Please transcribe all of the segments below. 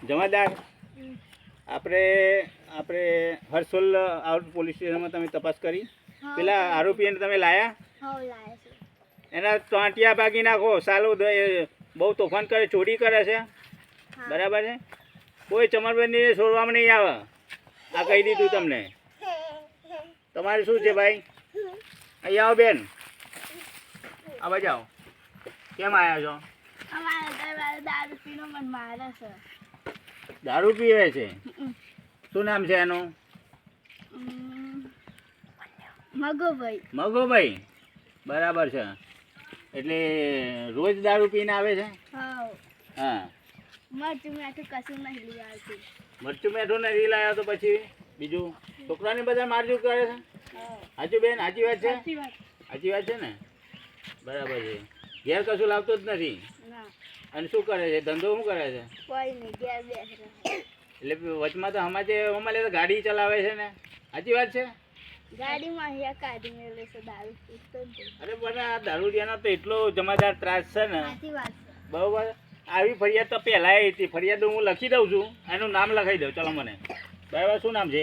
જમાદાર આપણે આપણે હર્ષોલ આઉટ પોલીસ સ્ટેશનમાં તમે તપાસ કરી પેલા આરોપીને તમે લાયા એના ટોંટિયા ભાગી નાખો સાલું બહુ તોફાન કરે ચોરી કરે છે બરાબર છે કોઈ ચમરબંધીને છોડવામાં નહીં આવે આ કહી દીધું તમને તમારે શું છે ભાઈ અહીંયા આવો બેન આ બાજુ આવો કેમ આવ્યા છો દારૂ પીવે છે શું નામ છે એનું મગોભાઈ બરાબર છે એટલે રોજ દારૂ પીને આવે છે હા મરચું મેઠું નથી લાવ્યો તો પછી બીજું છોકરાને બધા મારઝૂડ કરે છે હાચું બેન સાચી વાત છે સાચી વાત છે ને બરાબર છે ઘેર કશું લાવતો જ નથી અને શું કરે છે ધંધો શું કરે છે એટલે વચમાં તો અમારે તો ગાડી ચલાવે છે ને સાચી વાત છે અરે પણ આ દારૂડિયાનો તો એટલો જમાદાર ત્રાસ છે ને બરોબર આવી ફરિયાદ તો પહેલાં હતી ફરિયાદ હું લખી દઉં છું એનું નામ લખાઈ દઉં ચાલો મને બરાબર શું નામ છે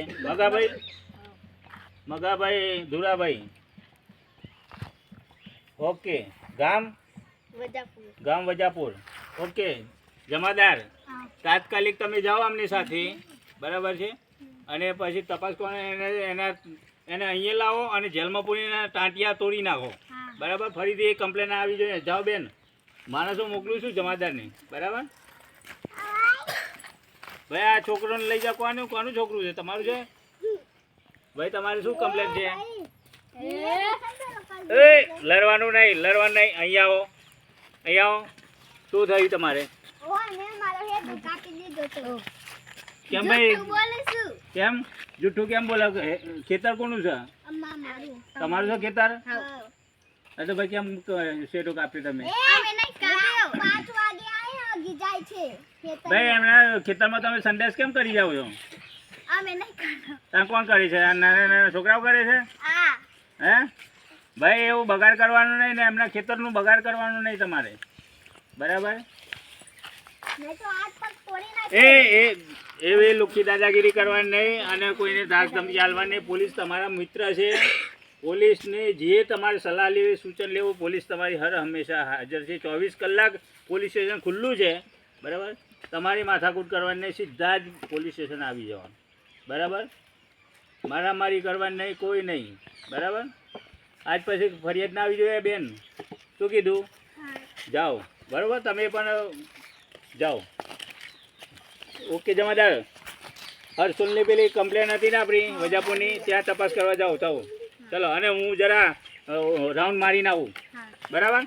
મગાભાઈ ધુરાભાઈ ઓકે ગામ વજાપુર ઓકે જમાદાર તાત્કાલિક તમે જાઓ આમની સાથે બરાબર છે અને પછી તપાસ કરો એને અહીંયા લાવો અને જેલમાં પૂરીને ટાંટિયા તોડી નાખો બરાબર ફરીથી એ કમ્પ્લેન આવી જોઈએ જાઓ બેન માણસો મોકલું છું જમાદારને બરાબર ભાઈ આ છોકરોને લઈ જાઓ કોનું છોકરું છે તમારું છે ભાઈ તમારે શું કમ્પ્લેન છે એ લડવાનું નહીં અહીંયા આવો શું થયું તમારે કેમ ભાઈ કેમ જૂઠું કેમ બોલો ખેતર કોનું છે તમારું છે ખેતર તો ભાઈ કેમ શેઠો કાપ્યો તમે ભાઈ એમના ખેતરમાં તમે સંદેશ કેમ કરી જાઓ છો ત્યાં કોણ કરે છે નાના છોકરાઓ કરે છે હે ભાઈ એવું બગાડ કરવાનું નહીં ને એમના ખેતરનું બગાડ કરવાનું નહીં તમારે બરાબર એવી લુખી દાદાગીરી કરવાની નહીં અને કોઈને ધાક ધમકી ચાલવાની નહીં પોલીસ તમારા મિત્ર છે પોલીસને જે તમારે સલાહ લેવી સૂચન લેવું પોલીસ તમારી હર હંમેશા હાજર છે 24 કલાક પોલીસ સ્ટેશન ખુલ્લું છે બરાબર તમારી માથાકૂટ કરવાની નહીં સીધા જ પોલીસ સ્ટેશન આવી જવાનું બરાબર મારામારી કરવાની નહીં કોઈ નહીં બરાબર આજ પછી ફરિયાદ ના આવી જોઈએ બેન શું કીધું જાઓ બરાબર તમે પણ જાઓ ઓકે જમાદાર હર્ષોલની પેલી કમ્પ્લેન હતી ને આપણી વજાપુરની ત્યાં તપાસ કરવા જાઓ ચાલો ચલો અને હું જરા રાઉન્ડ મારીને આવું બરાબર